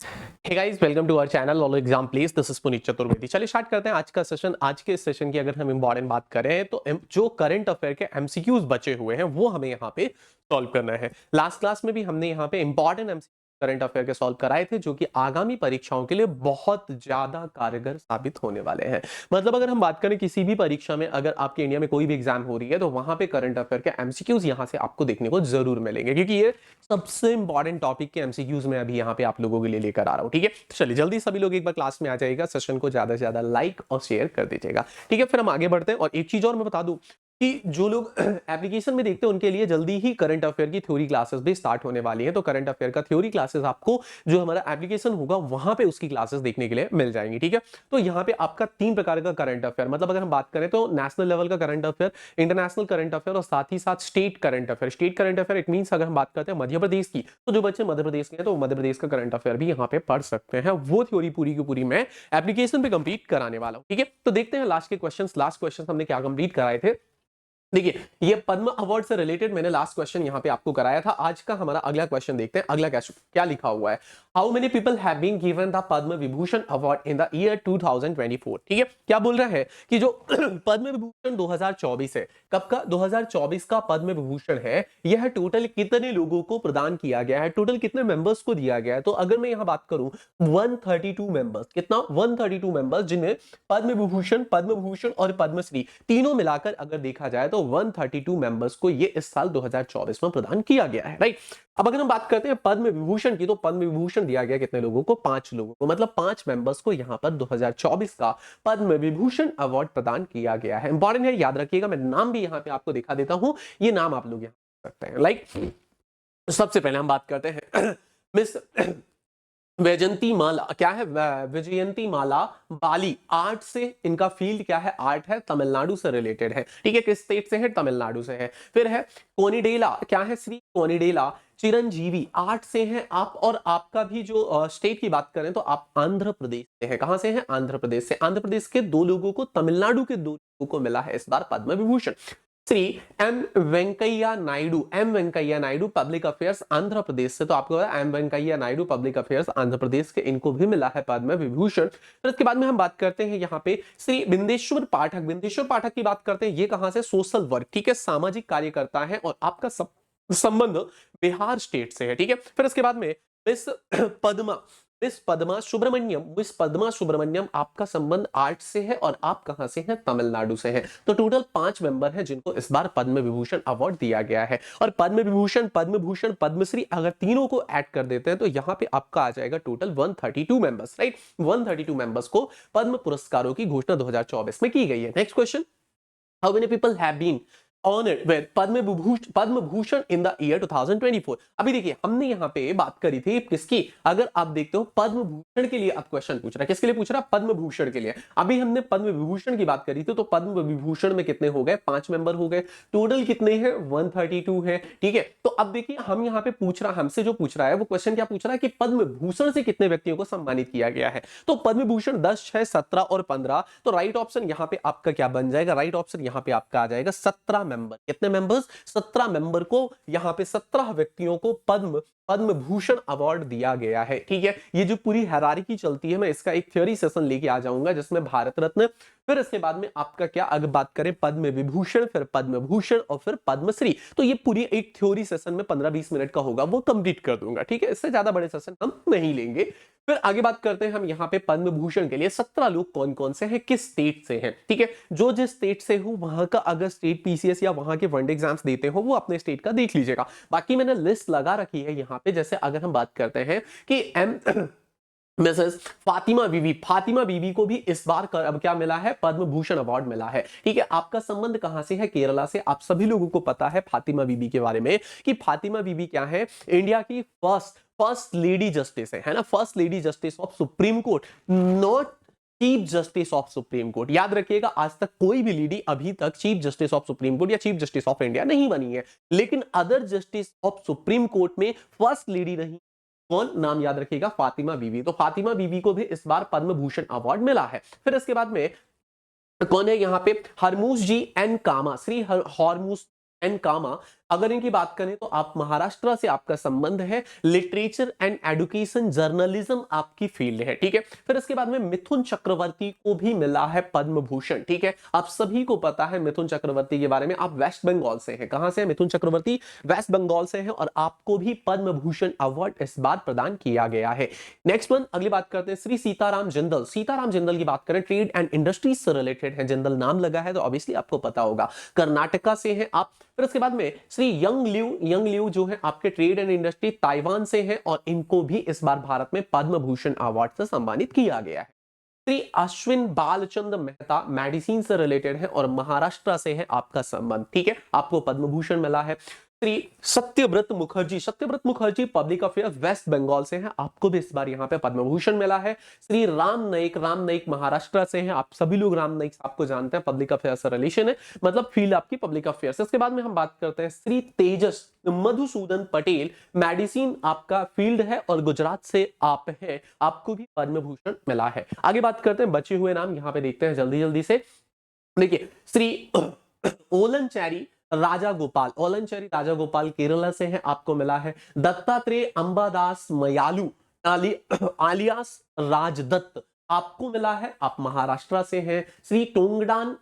Hey guys, welcome to our channel all exam please. This is Puneet Chaturvedi. चलिए start करते हैं आज का सेशन। आज के इस सेशन की अगर हम इंपॉर्टेंट बात करें तो जो करंट अफेयर के एमसीक्यूज बचे हुए हैं वो हमें यहाँ पे सॉल्व करना है। लास्ट क्लास में भी हमने यहाँ पे इंपॉर्टेंट एमसीक्यू करंट अफेयर के सॉल्व कराए थे जो कि आगामी परीक्षाओं के लिए बहुत ज्यादा कारगर साबित होने वाले हैं। मतलब अगर हम बात करें किसी भी परीक्षा में, अगर आपके इंडिया में कोई भी एग्जाम हो रही है तो वहां पे करंट अफेयर के एमसीक्यूज यहाँ से आपको देखने को जरूर मिलेंगे, क्योंकि ये सबसे इंपॉर्टेंट टॉपिक के एमसीक्यूज में अभी यहाँ पे आप लोगों के लिए लेकर आ रहा हूँ। ठीक है, चलिए जल्दी सभी लोग एक बार क्लास में आ जाएगा, सेशन को ज्यादा से ज्यादा लाइक और शेयर कर दीजिएगा। ठीक है, फिर हम आगे बढ़ते हैं। और एक चीज और मैं बता दूं कि जो लोग एप्लीकेशन में देखते हैं उनके लिए जल्दी ही करंट अफेयर की थ्योरी क्लासेस भी स्टार्ट होने वाली है। तो करंट अफेयर का थ्योरी क्लासेस आपको जो हमारा एप्लीकेशन होगा वहां पे उसकी क्लासेस देखने के लिए मिल जाएंगी। ठीक है, तो यहाँ पे आपका 3 प्रकार का करंट अफेयर, मतलब अगर हम बात करें तो नेशनल लेवल का current affair, international current affair और साथ ही साथ state current affair. State current affair it means अगर हम बात करते हैं मध्य प्रदेश की, तो जो बच्चे मध्य प्रदेश के हैं तो मध्य प्रदेश का करंट अफेयर भी यहाँ पे पढ़ सकते हैं। वो थ्योरी पूरी की पूरी मैं एप्लीकेशन पे कंप्लीट कराने वाला हूँ। ठीक है, तो देखते हैं लास्ट के क्वेश्चन। लास्ट क्वेश्चन हमने क्या कंप्लीट कराए थे। देखिए, ये पद्म अवार्ड से रिलेटेड मैंने लास्ट क्वेश्चन यहां पे आपको कराया था। आज का हमारा अगला क्वेश्चन देखते हैं। अगला क्या लिखा हुआ है। How many people have been given the Padma Vibhushan award in the year 2024। ठीक है, क्या बोल रहा है कि जो पद्म विभूषण 2024 है, कब का 2024 का पद्म विभूषण है, यह टोटल कितने लोगों को प्रदान किया गया है, टोटल कितने मेंबर्स को दिया गया है। तो अगर मैं यहां बात करूं 132 मेंबर्स, कितना 132 मेंबर्स जिन्हें पद्म विभूषण और पद्मश्री तीनों मिलाकर अगर देखा जाए तो 132 मेंबर्स को ये इस साल 2024 में प्रदान किया गया है। राइट, अब अगर हम बात करते हैं पद्म विभूषण की, तो पद्म विभूषण दिया गया कितने लोगों को, 5 लोगों को, मतलब 5 मेंबर्स को यहां पर 2024 का पद्म विभूषण अवार्ड प्रदान किया गया है। इंपॉर्टेंट है, याद रखिएगा। मैं नाम भी यहां पे आपको दिखा देता हूं, ये नाम आप लोग यहां सकते हैं। लाइक सबसे पहले हम बात करते हैं मिस वैजयंती माला, क्या है, विजयंती माला बाली। आर्ट से इनका फील्ड क्या है, आर्ट है, तमिलनाडु से रिलेटेड है। ठीक है, किस स्टेट से है, तमिलनाडु से है। फिर है कोनिडेला, क्या है, श्री कोनिडेला चिरंजीवी, आर्ट से हैं आप। और आपका भी जो स्टेट की बात करें तो आप आंध्र प्रदेश से हैं। कहां से हैं, आंध्र प्रदेश से। आंध्र प्रदेश के 2 लोगों को, तमिलनाडु के 2 लोगों को मिला है इस बार Padma Vibhushan. Shri M Venkaiah Naidu, M Venkaiah Naidu public affairs Andhra Pradesh से। तो आपको M Venkaiah Naidu public affairs Andhra Pradesh के, इनको भी मिला है पद्म विभूषण। फिर इसके बाद में हम बात करते हैं यहाँ पे श्री बिंदेश्वर पाठक। बिंदेश्वर पाठक की बात करते हैं, ये कहां से, सोशल वर्क, ठीक है, सामाजिक कार्यकर्ता है और आपका संबंध बिहार स्टेट से है। ठीक है, फिर इसके बाद में मिस पद्मा, मिस पद्मा सुब्रमण्यम, आपका संबंध आर्ट से है और आप कहां से हैं, तमिलनाडु से हैं। तो टोटल 5 मेंबर हैं जिनको इस बार पद्म विभूषण अवार्ड दिया गया है। और पद्म विभूषण, पद्म भूषण, पद्मश्री अगर तीनों को ऐड कर देते हैं तो यहां पे आपका आ जाएगा टोटल 132 मेंबर्स। राइट, 132 मेंबर्स को पद्म पुरस्कारों की घोषणा 2024 में की गई है। Next question, how many people have been honored with Padma Bhushan in the year 2024। अभी देखिए, हमने यहां पे बात करी थी किसकी, अगर आप देखते हो पद्म भूषण के लिए अब क्वेश्चन पूछ रहा है। किसके लिए पूछ रहा है, पद्म भूषण के लिए। अभी हमने पद्म विभूषण की बात करी थी, तो पद्म विभूषण में कितने हो गए, 5 मेंबर हो गए। टोटल कितने हैं, 132 है। ठीक है, तो अब देखिए हम यहां पे पूछ रहा, हमसे जो पूछ रहा है वो क्वेश्चन क्या पूछ रहा है कि पद्म भूषण से कितने व्यक्तियों को सम्मानित किया गया है। तो पद्म भूषण 10, 6, 17 और 15। तो राइट ऑप्शन यहां पे आपका क्या बन जाएगा, राइट ऑप्शन यहां पे आपका आ जाएगा 17 मेंबर। कितने मेंबर्स, 17 मेंबर को यहां पे 17 व्यक्तियों को पद्म भूषण अवार्ड दिया गया है। ठीक है, ये जो पूरी हायरार्की चलती है, मैं इसका एक थ्योरी सेशन लेके आ जाऊंगा जिसमें भारत रत्न, फिर इसके बाद में आपका क्या, अगर बात करें पद्म विभूषण, फिर पद्म भूषण और फिर पद्मश्री। तो ये पूरी एक थ्योरी सेशन में 15-20 मिनट का होगा, वो कंप्लीट कर दूंगा। ठीक है, इससे ज्यादा बड़े सेशन हम नहीं लेंगे। फिर आगे बात करते हैं हम यहाँ पे पद्म भूषण के लिए 17 लोग कौन कौन से हैं, किस स्टेट से हैं। ठीक है, जो जिस स्टेट से हो वहां का अगर स्टेट पीसीएस या वहां के वनडे एग्जाम्स देते हो वो अपने स्टेट का देख लीजिएगा। बाकी मैंने लिस्ट लगा रखी है यहाँ पे। जैसे अगर हम बात करते हैं कि एम मिसेस फातिमा बीबी को भी इस बार अब क्या मिला है, पद्म भूषण अवार्ड मिला है। ठीक है, आपका संबंध कहां से है, केरला से। आप सभी लोगों को पता है फातिमा बीबी के बारे में कि फातिमा बीबी क्या है, इंडिया की फर्स्ट लेडी जस्टिस है ना, first lady justice of supreme court, not chief justice of supreme court. याद रखिएगा, आज तक कोई भी लेडी अभी तक chief justice of supreme court या चीफ जस्टिस ऑफ इंडिया नहीं बनी है, लेकिन other justice of supreme court में फर्स्ट लेडी रही। कौन, नाम याद रखिएगा, फातिमा बीबी। तो फातिमा बीबी को भी इस बार पद्म भूषण अवार्ड मिला है। फिर इसके बाद में कौन है यहाँ पे, हरमूस जी एन कामा, श्री हरमूस एन कामा अगर इनकी बात करें तो आप महाराष्ट्र से आपका संबंध है, लिटरेचर एंड एजुकेशन जर्नलिज्म आपकी फील्ड है, ठीक है। फिर इसके बाद में मिथुन चक्रवर्ती को भी मिला है पद्म भूषण, ठीक है। आप सभी को पता है मिथुन चक्रवर्ती के बारे में, आप वेस्ट बंगाल से हैं। कहां से है मिथुन चक्रवर्ती? वेस्ट बंगाल से हैं, और आपको भी पद्म भूषण अवार्ड इस बार प्रदान किया गया है। नेक्स्ट वन, अगली बात करते हैं श्री सीताराम जिंदल। सीताराम जिंदल की बात करें, ट्रेड एंड इंडस्ट्रीज से रिलेटेड है, जिंदल नाम लगा है तो ऑब्वियसली आपको पता होगा, कर्नाटका से हैं आप। फिर उसके बाद में श्री यंग लियू जो है आपके ट्रेड एंड इंडस्ट्री ताइवान से हैं, और इनको भी इस बार भारत में पद्म भूषण अवार्ड से सम्मानित किया गया है। श्री अश्विन बालचंद्र मेहता मेडिसिन से रिलेटेड है और महाराष्ट्र से है आपका संबंध, ठीक है, आपको पद्म भूषण मिला है। श्री सत्यव्रत मुखर्जी पब्लिक अफेयर वेस्ट बंगाल से हैं, आपको भी इस बार यहाँ पे पद्म भूषण मिला है। श्री राम नाइक महाराष्ट्र से हैं, आप सभी लोग राम नाइक आपको जानते हैं, पब्लिक अफेयर से रिलेशन है, मतलब फील्ड आपकी पब्लिक अफेयर। इसके बाद में हम बात करते हैं श्री तेजस मधुसूदन पटेल, मेडिसिन आपका फील्ड है और गुजरात से आप हैं, आपको भी पद्म भूषण मिला है। आगे बात करते हैं बचे हुए नाम, यहाँ पे देखते हैं जल्दी से। देखिए श्री ओलनचेरी राजा गोपाल केरला से हैं, आपको मिला है। दत्तात्रेय अंबादास मयालू आलियास राजदत्त, आपको मिला है, आप महाराष्ट्र से हैं। श्री टोंगडान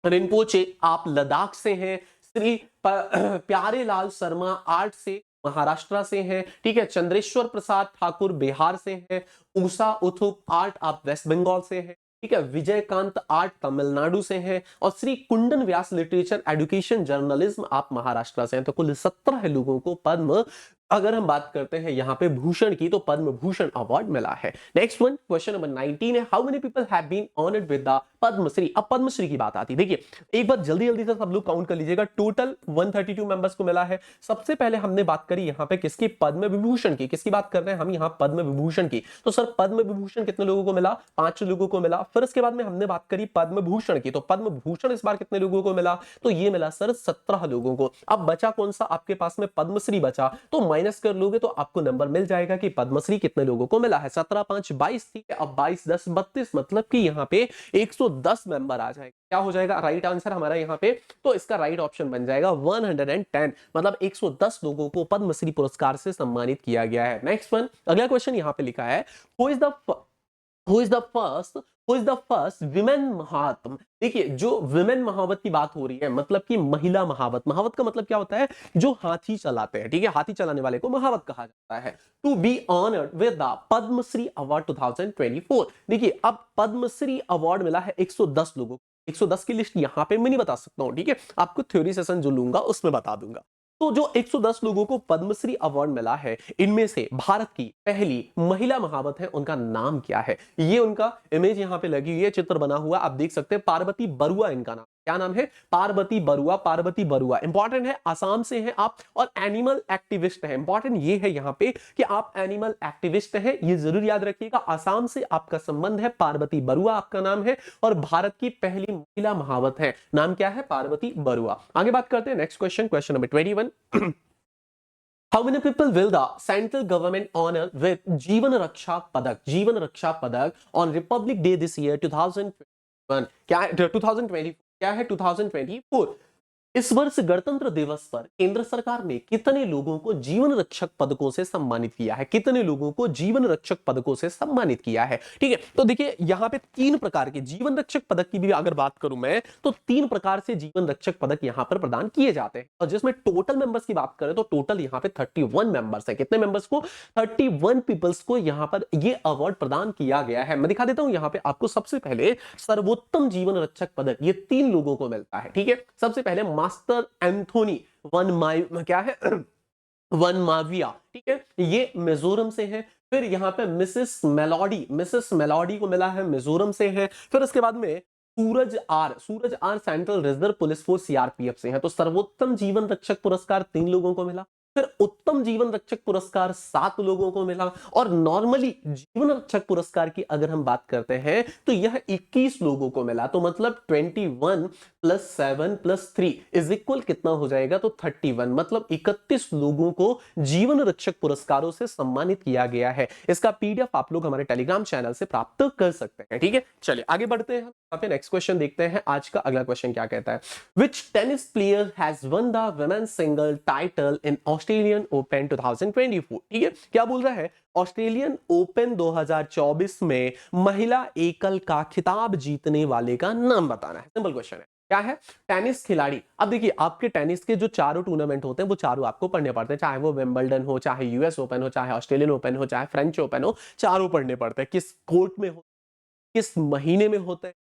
रिनपोचे, आप लद्दाख से हैं। श्री प्यारेलाल शर्मा आर्ट से महाराष्ट्र से हैं, ठीक है। चंद्रेश्वर प्रसाद ठाकुर बिहार से हैं। उषा उथुप आर्ट आप वेस्ट बंगाल से हैं, ठीक है। विजयकांत आर्ट तमिलनाडु से हैं, और श्री कुंदन व्यास लिटरेचर एजुकेशन जर्नलिज्म आप महाराष्ट्र से हैं। तो कुल 17 लोगों को पद्म, अगर हम बात करते हैं यहाँ पे भूषण की, तो पद्म भूषण अवार्ड मिला है। नेक्स्ट वन, क्वेश्चन नंबर 19 है, how many people have been honoured with the Padma Shri. अब पद्मश्री की बात आती है, देखिए एक बार जल्दी से सब लोग काउंट कर लीजिएगा, टोटल 132 मेंबर्स को मिला है। सबसे पहले हमने बात करी यहाँ पे किसकी? पद्म विभूषण की। किसकी बात कर रहे हैं हम यहाँ? पद्म विभूषण की। तो सर पद्म विभूषण कितने लोगों को मिला? 5 लोगों को मिला। फिर इसके बाद में हमने बात करी पद्म भूषण की, तो पद्म भूषण इस बार कितने लोगों को मिला? तो ये मिला सर 17 लोगों को। अब बचा कौन सा आपके पास में? पद्मश्री बचा, तो माइनस कर लोगे तो आपको नंबर मिल जाएगा कि पद्मश्री कितने लोगों को मिला है। 17 5 22 थी, अब 22 10 32, मतलब कि यहाँ पे 110 मेंबर आ जाएगा। क्या हो जाएगा राइट आंसर हमारा यहाँ पे? तो इसका राइट ऑप्शन बन जाएगा 110, मतलब 110 लोगों को पद्मश्री पुरस्कार से सम्मानित किया गया है। नेक्स्ट वन, अगला क्वेश्चन यहाँ पे लिखा है, who is the first women महात्म। देखिए जो विमेन महावत की बात हो रही है, मतलब कि महिला महावत। महावत का मतलब क्या होता है? जो हाथी चलाते हैं, ठीक है, हाथी चलाने वाले को महावत कहा जाता है। To be honoured with the Padma Shri award 2024। देखिए अब पद्मश्री अवार्ड मिला है 110 लोगों को। 110 की लिस्ट यहां पे मैं नहीं बता सकता हूं, ठीक है, आपको थ्योरी सेशन जो लूंगा उसमें बता दूंगा। तो जो 110 लोगों को पद्मश्री अवार्ड मिला है, इनमें से भारत की पहली महिला महावत है, उनका नाम क्या है? ये उनका इमेज यहाँ पे लगी हुई है, चित्र बना हुआ आप देख सकते हैं, पार्वती बरुआ इनका नाम। क्या नाम है? पार्वती बरुआ। इंपॉर्टेंट है, आसाम से हैं आप और एनिमल एक्टिविस्ट हैं। इंपॉर्टेंट ये है यहाँ पे कि आप एनिमल एक्टिविस्ट हैं, ये जरूर याद रखिएगा। आसाम से आपका संबंध है, पार्वती बरुआ आपका नाम है, और भारत की पहली महिला महावत है, नाम क्या है? पार्वती बरुआ। आगे बात करते हैं next question number 21। How many people will the central government honor with जीवन रक्षा पदक on Republic Day this year 2021? क्या है 2020? क्या है 2024? इस वर्ष गणतंत्र दिवस पर केंद्र सरकार ने कितने लोगों को जीवन रक्षक पदकों से सम्मानित किया है? कितने लोगों को जीवन रक्षक पदकों से सम्मानित किया है? ठीक है, तो देखिए यहाँ पे 3 प्रकार के जीवन रक्षक पदक की भी अगर बात करूं मैं, तो 3 प्रकार से जीवन रक्षक पदक यहाँ पर प्रदान किए जाते हैं। और जिसमें टोटल मेंबर्स की बात करें तो टोटल यहाँ पे 31 मेंबर्स है। कितने मेंबर्स को? 31 पीपल्स को यहाँ पर ये अवार्ड प्रदान किया गया है। मैं दिखा देता हूं यहाँ पे आपको। सबसे पहले सर्वोत्तम जीवन रक्षक पदक ये 3 लोगों को मिलता है, ठीक है। सबसे पहले मास्टर एंथोनी वन माविया, ठीक है, ये मिजोरम से है। फिर यहाँ पे मिसेस मेलोडी को मिला है, मिजोरम से है। फिर इसके बाद में Suraj R central reserve police force CRPF से है। तो सर्वोत्तम जीवन रक्षक पुरस्कार 3 लोगों को मिला। फिर उत्तम जीवन रक्षक पुरस्कार 7 लोगों को मिला, और नॉर्मली जीवन रक्षक पुरस्कार की अगर हम बात करते हैं तो यह 21 लोगों को मिला। तो मतलब 21 प्लस 7 प्लस 3 इज इक्वल कितना हो जाएगा, तो 31। मतलब 31 लोगों को जीवन रक्षक पुरस्कारों से सम्मानित किया गया है। इसका पीडीएफ आप लोग हमारे टेलीग्राम चैनल से प्राप्त कर सकते हैं। ठीक है, चलिए आगे बढ़ते हैं। यहाँ पे नेक्स्ट क्वेश्चन देखते हैं। आज का अगला क्वेश्चन क्या कहता है, which tennis player has won the women's single title in Australian open 2024। ठीक है, क्या बोल रहा है, ऑस्ट्रेलियन ओपन 2024 में महिला एकल का खिताब जीतने वाले का नाम बताना है। सिंपल क्वेश्चन है, क्या है, टेनिस खिलाड़ी। अब देखिए, आपके टेनिस के जो चारों टूर्नामेंट होते हैं वो चारों आपको पढ़ने पड़ते हैं, चाहे वो विंबलडन हो, चाहे यूएस ओपन हो, चाहे ऑस्ट्रेलियन ओपन हो, चाहे फ्रेंच ओपन हो, चारों पढ़ने पड़ते हैं। किस कोर्ट में हो, किस महीने में होता है,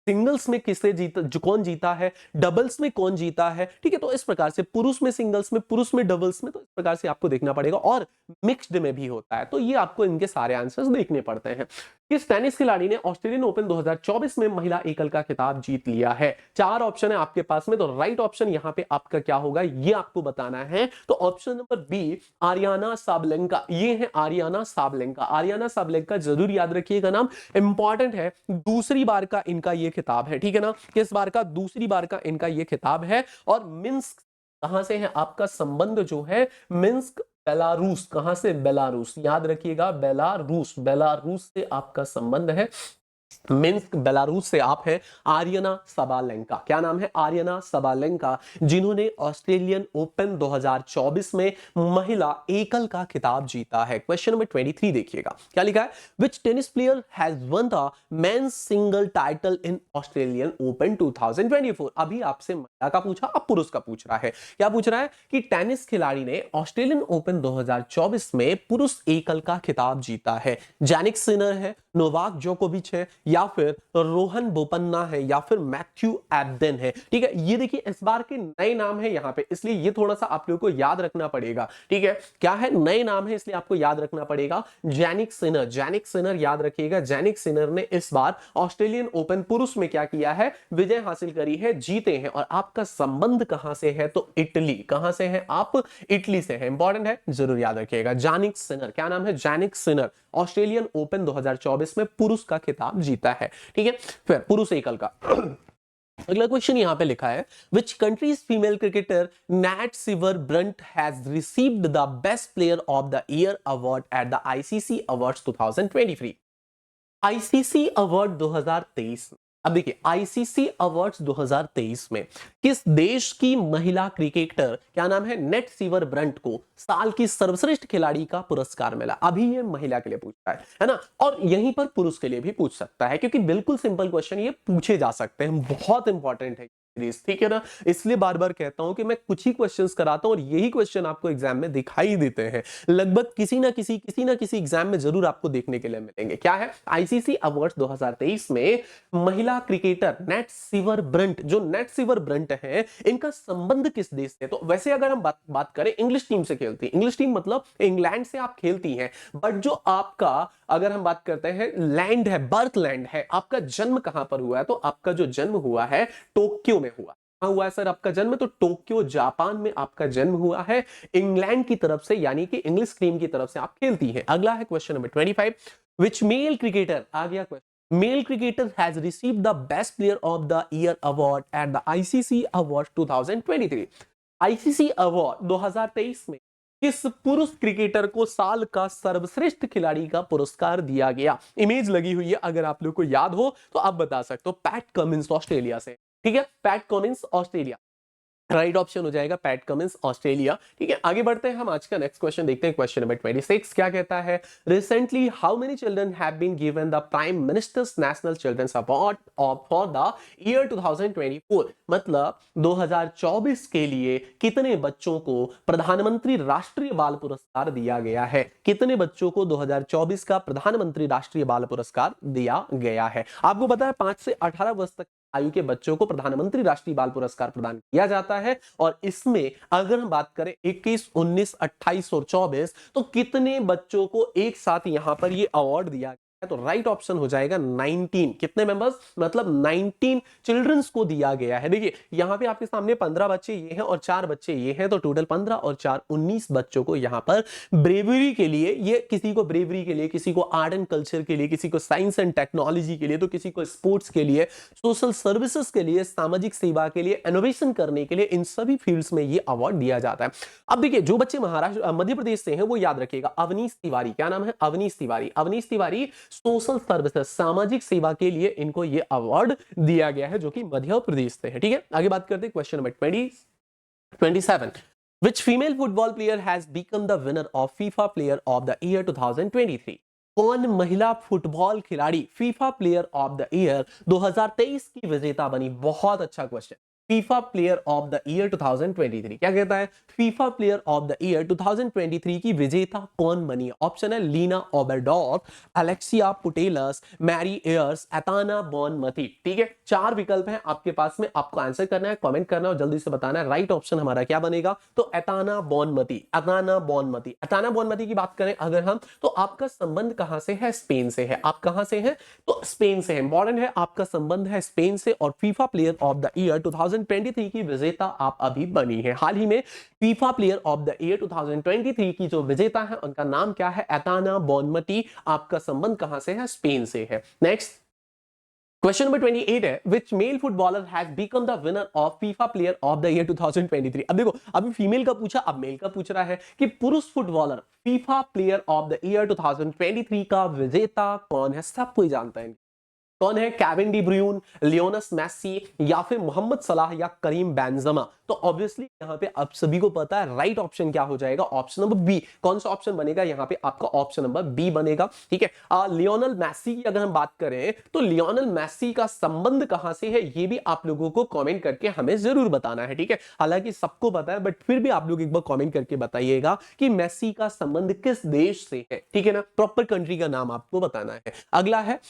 सिंगल्स में किसने जीता, जो कौन जीता है, डबल्स में कौन जीता है। ठीक है, तो इस प्रकार से पुरुष में सिंगल्स में, पुरुष में डबल्स में, तो इस प्रकार से आपको देखना पड़ेगा, और मिक्स्ड में भी होता है। तो ये आपको इनके सारे आंसर्स देखने पड़ते हैं। किस टेनिस खिलाड़ी ने ऑस्ट्रेलियन ओपन 2024 में महिला एकल का खिताब जीत लिया है। 4 ऑप्शन है आपके पास में, तो राइट ऑप्शन यहां पे आपका क्या होगा ये आपको बताना है। तो ऑप्शन नंबर बी, आरियाना साबलेंका। ये है आरियाना साबलेंका। आरियाना साबलेंका जरूर याद रखिएगा, नाम इंपॉर्टेंट है। दूसरी बार का इनका ये खिताब है, ठीक है ना, किस बार का, दूसरी बार का इनका ये खिताब है। और मिन्स्क कहां से है, आपका संबंध जो है मिन्स्क बेलारूस, कहां से, बेलारूस, याद रखिएगा, बेलारूस, बेलारूस से आपका संबंध है। मिन्स्क बेलारूस से आप हैं आर्यना सबालेंका। क्या नाम है, आर्यना सबालेंका, जिन्होंने ऑस्ट्रेलियन ओपन 2024 में महिला एकल का खिताब जीता है। क्वेश्चन नंबर 23 देखिएगा, क्या लिखा है, which tennis player has won the men's single title in Australian open 2024। अभी आपसे महिला का पूछा, अब पुरुष का पूछ रहा है। क्या पूछ रहा है कि टेनिस खिलाड़ी ने ऑस्ट्रेलियन ओपन 2024 में पुरुष एकल का खिताब जीता है। जैनिक सिनर है, नोवाक जोकोविच है, या फिर रोहन बोपन्ना है, या फिर मैथ्यू एब्देन है। ठीक है, ये देखिए इस बार के नए नाम है यहां पे, इसलिए ये थोड़ा सा आप लोगों को याद रखना पड़ेगा। ठीक है, क्या है, नए नाम है, इसलिए आपको याद रखना पड़ेगा। जैनिक सिनर, जैनिक सिनर याद रखिएगा। जैनिक सिनर ने इस बार ऑस्ट्रेलियन ओपन पुरुष में क्या किया है, विजय हासिल करी है, जीते हैं। और आपका संबंध कहां से है, तो इटली। कहां से है आप, इटली से है। इंपॉर्टेंट है, जरूर याद रखिएगा। जैनिक सिनर, क्या नाम है, जैनिक सिनर, ऑस्ट्रेलियन ओपन 2024 में पुरुष का खिताब जीता है। ठीक है, फिर पुरुष एकल का अगला क्वेश्चन यहां पे लिखा है, which countries female cricketer Nat Sciver Brunt has received the best player of the year award at the ICC awards 2023। ICC award 2023। अब देखिए, आईसीसी अवार्ड्स 2023 में किस देश की महिला क्रिकेटर, क्या नाम है, नेट सिवर ब्रंट को साल की सर्वश्रेष्ठ खिलाड़ी का पुरस्कार मिला। अभी ये महिला के लिए पूछ रहा है ना, और यहीं पर पुरुष के लिए भी पूछ सकता है, क्योंकि बिल्कुल सिंपल क्वेश्चन ये पूछे जा सकते हैं, बहुत इंपॉर्टेंट है। ठीक है ना, इसलिए बार बार कहता हूं कि मैं कुछ ही क्वेश्चंस कराता हूं और यही क्वेश्चन आपको एग्जाम में दिखाई देते हैं। लगभग किसी ना किसी एग्जाम में जरूर आपको देखने के लिए मिलेंगे। क्या है, आईसीसी अवार्ड्स 2023 में महिला क्रिकेटर नेट सिवर ब्रंट, जो नेट सिवर ब्रंट है, इनका संबंध किस देश से। तो वैसे अगर हम बात करें, इंग्लिश टीम से खेलती है, इंग्लिश टीम मतलब इंग्लैंड से आप खेलती हैं, बट जो आपका अगर हम बात करते हैं लैंड है, बर्थ लैंड है, आपका जन्म कहां पर हुआ है, तो आपका जो जन्म हुआ है टोक्यो में हुआ है सर आपका जन्म, तो टोक्यो जापान में आपका जन्म हुआ है, इंग्लैंड की तरफ से, यानी कि इंग्लिश टीम की तरफ से आप खेलती हैं। अगला है क्वेश्चन नंबर 25, विच मेल क्रिकेटर, आ गया question, male cricketer has received the best player of the year award at the ICC award 2023। ICC award 2023 में किस पुरुष क्रिकेटर को साल का सर्वश्रेष्ठ खिलाड़ी का पुरस्कार दिया गया। इमेज लगी हुई है, अगर आप लोग को याद हो तो आप बता सकते हो, पैट कमिंस ऑस्ट्रेलिया से। ठीक है, PAT Cummins Australia, right option हो जाएगा पैट कमिंस ऑस्ट्रेलिया। ठीक है, आगे बढ़ते हैं हम, आज का नेक्स्ट क्वेश्चन देखते हैं। क्वेश्चन नंबर 26 क्या कहता है, recently how many children have been given the prime minister's national children's award for the year 2024। मतलब 2024 के लिए कितने बच्चों को प्रधानमंत्री राष्ट्रीय बाल पुरस्कार दिया गया है। कितने बच्चों को 2024 का प्रधानमंत्री राष्ट्रीय बाल पुरस्कार दिया गया है। आपको पता है 5 से 18 वर्ष तक आयु के बच्चों को प्रधानमंत्री राष्ट्रीय बाल पुरस्कार प्रदान किया जाता है। और इसमें अगर हम बात करें 21, 19, 28 और 24, तो कितने बच्चों को एक साथ यहां पर ये अवार्ड दिया गया है तो राइट ऑप्शन हो जाएगा 19। कितने मेंबर्स, मतलब 19 चिल्ड्रंस को दिया गया है। देखिए यहां पे आपके सामने 15 बच्चे ये हैं और 4 बच्चे ये हैं, तो टोटल 15 और 4 19 बच्चों को यहां पर ब्रेवरी के लिए, ये किसी को ब्रेवरी के लिए, किसी को आर्ट एंड कल्चर के लिए, किसी को साइंस एंड टेक्नोलॉजी के लिए, तो किसी को स्पोर्ट्स के लिए, सोशल सर्विसेज के लिए, सामाजिक सेवा के लिए, इनोवेशन करने के लिए, इन सभी फील्ड्स में ये अवार्ड दिया जाता है। अब देखिए जो बच्चे महाराष्ट्र मध्य प्रदेश से हैं वो याद रखिएगा, अवनीश तिवारी, क्या नाम है, अवनीश तिवारी। अवनीश तिवारी सोशल सर्विसेज, सामाजिक सेवा के लिए इनको ये अवार्ड दिया गया है, जो कि मध्य प्रदेश से है। ठीक है, आगे बात करते हैं question number 27। Which female football player has become the winner of FIFA Player of the Year 2023? कौन महिला फुटबॉल खिलाड़ी FIFA player of the year 2023 की विजेता बनी? बहुत अच्छा question. FIFA player of the year 2023 क्या कहता है, FIFA player of the year 2023 की विजेता कौन बनी? ऑप्शन है Lena Oberdorf, Alexia Putellas, Mary Earps, Aitana Bonmati. ठीक है, 4 विकल्प हैं आपके पास में, आपको आंसर करना है, कमेंट करना है और जल्दी से बताना है राइट ऑप्शन हमारा क्या बनेगा। तो एताना बॉनमती, एताना बॉनमती। एताना बॉनमती की बात करें अगर हम, तो आपका संबंध कहां से है, स्पेन से है। आप कहां से हैं, तो स्पेन से है, इंपॉर्टेंट है, आपका संबंध है स्पेन से, और FIFA player of the year 2023 की विजेता आप अभी बनी है। हाल ही में FIFA player of the year 2023 की जो विजेता है उनका नाम क्या है, एताना बॉनमती। आपका संबंध कहां से है, स्पेन से है। नेक्स्ट क्वेश्चन नंबर 28 है, which male footballer has become the winner of FIFA player of the year 2023? अब देखो अभी फीमेल का पूछा, अब मेल का पूछ रहा है कि पुरुष footballer FIFA player of the year 2023 का विजेता कौन है? सब कोई जानता है कौन है, केविन डी ब्रूयन, लियोनस मेसी, या फिर मोहम्मद सलाह, या करीम बेंजेमा। तो ऑब्वियसली यहां पे आप सभी को पता है राइट ऑप्शन क्या हो जाएगा, ऑप्शन नंबर बी। कौन सा ऑप्शन बनेगा यहां पे, आपका ऑप्शन नंबर बी बनेगा। ठीक है, लियोनल मेसी की अगर हम बात करें तो लियोनल मेसी का संबंध कहां से है, ये भी आप लोगों को कमेंट करके हमें जरूर बताना है। ठीक है, हालांकि सबको पता है बट फिर भी आप लोग एक बार कमेंट करके बताइएगा कि मेसी का संबंध किस देश से है। ठीक है ना, प्रॉपर कंट्री का नाम आपको बताना है। अगला है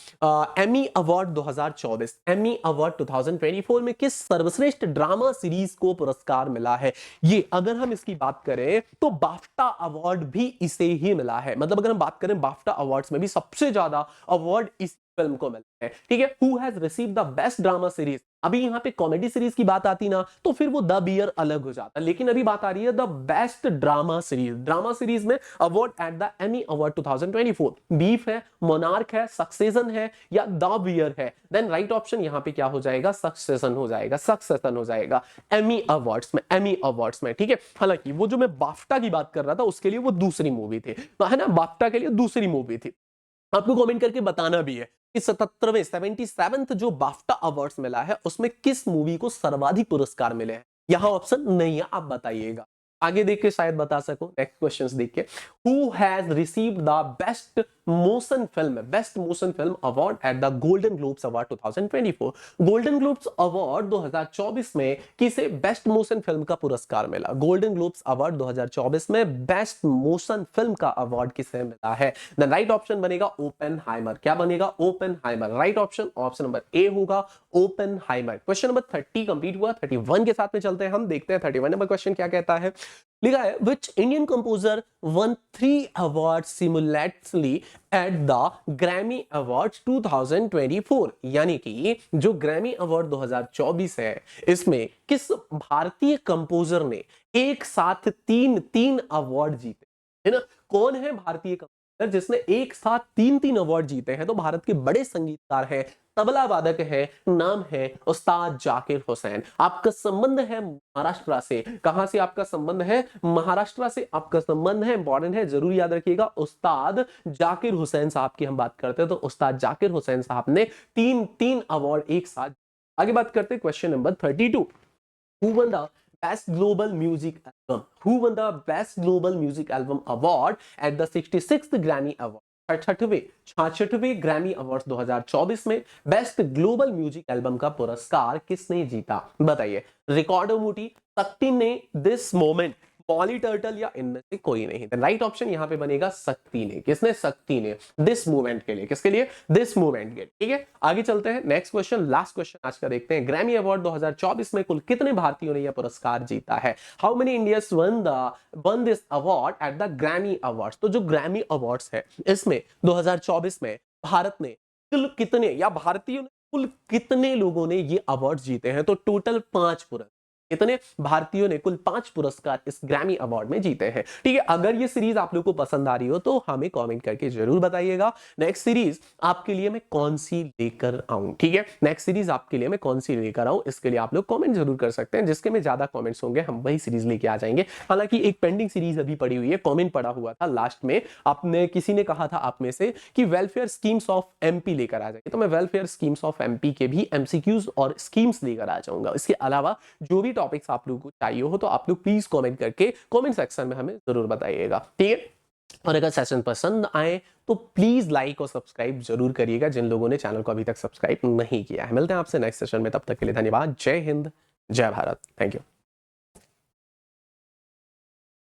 एमी अवार्ड 2024। एमी अवार्ड 2024 में किस सर्वश्रेष्ठ ड्रामा सीरीज को पुरस्कार मिला है? ये अगर हम इसकी बात करें तो बाफ्टा अवार्ड भी इसे ही मिला है। मतलब अगर हम बात करें बाफ्टा अवार्ड्स में भी सबसे ज्यादा अवार्ड इस फिल्म को मिला है। ठीक है, who has received the best drama series. अभी यहां पे कॉमेडी सीरीज की बात आती ना तो फिर वो द बियर अलग हो जाता, लेकिन अभी बात आ रही है the best drama series. Drama series में award at the Emmy award 2024 Beef है, मोनार्क है, सक्सेशन है, या द बियर है। देन राइट ऑप्शन यहां पे क्या हो जाएगा, सक्सेशन हो जाएगा, सक्सेशन हो जाएगा एमी अवार्ड्स में, एमी अवार्ड्स में। ठीक है, हालांकि वो जो मैं बाफ्टा की बात कर रहा था उसके लिए वो दूसरी मूवी थी, तो है ना, बाफ्टा के लिए दूसरी मूवी थी। आपको कमेंट करके बताना भी है कि 77वें जो बाफ्टा अवार्ड्स मिला है उसमें किस मूवी को सर्वाधिक पुरस्कार मिले हैं। यहां ऑप्शन नहीं है, आप बताइएगा। आगे देख के शायद बता सको, नेक्स्ट क्वेश्चंस देख के। Who has received the best motion film award at the Golden Globes award 2024? Golden Globes award 2024 में किसे बेस्ट मोशन फिल्म का पुरस्कार मिला? गोल्डन ग्लोब्स अवार्ड 2024 में बेस्ट मोशन फिल्म का अवार्ड किसे मिला है? द राइट ऑप्शन बनेगा ओपेनहाइमर। क्या बनेगा, Oppenheimer. Right option option number A होगा, ओपेनहाइमर। क्वेश्चन नंबर 30 कंप्लीट हुआ। 31 के साथ में चलते हैं, हम देखते हैं 31 नंबर क्वेश्चन क्या कहता है। लिखा है which Indian composer won 3 award simultaneously at the Grammy awards 2024? यानी कि जो ग्रैमी अवार्ड 2024 है इसमें किस भारतीय कंपोजर ने एक साथ तीन अवार्ड जीते, है ना? कौन है भारतीय कंपोजर जिसने एक साथ तीन अवार्ड जीते हैं? तो भारत के बड़े संगीतकार हैं, तबला वादक है, नाम है उस्ताद जाकिर हुसैन। आपका संबंध है महाराष्ट्र से। कहां से आपका संबंध है? महाराष्ट्र से आपका संबंध है, इंपॉर्टेंट है, जरूर याद रखिएगा। उस्ताद जाकिर हुसैन साहब की हम बात करते हैं तो उस्ताद जाकिर हुसैन साहब ने तीन अवार्ड एक साथ। आगे बात करते हैं question number 32। Who won the Best Global Music Album? Who won the Best Global Music Album Award at the 66th Grammy Award? 66वें ग्रैमी अवार्ड्स 2024 में बेस्ट ग्लोबल म्यूजिक एल्बम का पुरस्कार किसने जीता? बताइए। रिकॉर्डो मुटी, शक्ति ने, दिस मोमेंट, पॉली टर्टल, या इनमें से कोई नहीं? राइट ऑप्शन यहां पे बनेगा शक्ति ने। किसने? शक्ति ने, दिस मूवमेंट के लिए। किसके लिए? दिस मूवमेंट के। ठीक है, आगे चलते हैं, नेक्स्ट क्वेश्चन, लास्ट क्वेश्चन आज का देखते हैं। ग्रैमी अवार्ड 2024 में कुल कितने भारतीयों ने यह पुरस्कार जीता है? How many Indians one this award at the Grammy awards? तो जो ग्रैमी अवार्ड्स है इसमें 2024 में भारत ने कुल कितने या भारतीयों ने कुल कितने लोगों ने ये अवार्ड जीते हैं? तो टोटल 5 पुरस्कार। कितने भारतीयों ने कुल 5 पुरस्कार इस ग्रैमी अवार्ड में जीते हैं। ठीक है, अगर ये सीरीज आप लोग को पसंद आ रही हो तो हमें कमेंट करके जरूर बताइएगा नेक्स्ट सीरीज आपके लिए मैं कौन सी लेकर आऊं। ठीक है, नेक्स्ट सीरीज आपके लिए मैं कौन सी लेकर आऊं, इसके लिए आप लोग कमेंट जरूर कर सकते हैं। जिसके में ज्यादा कमेंट्स होंगे हम वही सीरीज लेके आ जाएंगे। हालांकि एक पेंडिंग सीरीज अभी पड़ी हुई है, कमेंट पड़ा हुआ था लास्ट में, आपने किसी ने कहा था आप में से कि वेलफेयर स्कीम्स ऑफ एमपी लेकर आ जाएंगे, तो मैं वेलफेयर स्कीम्स ऑफ एमपी के भी एमसीक्यूज और स्कीम्स लेकर आ जाऊंगा। इसके अलावा जो भी टॉपिक्स आप लोगों को चाहिए हो तो आप लोग प्लीज कमेंट करके कमेंट सेक्शन में हमें जरूर बताइएगा। ठीक है, और अगर सेशन पसंद आए तो प्लीज लाइक और सब्सक्राइब जरूर करिएगा जिन लोगों ने चैनल को अभी तक सब्सक्राइब नहीं किया है। मिलते हैं आपसे नेक्स्ट सेशन में, तब तक के लिए धन्यवाद। जय हिंद, जय भारत, थैंक यू।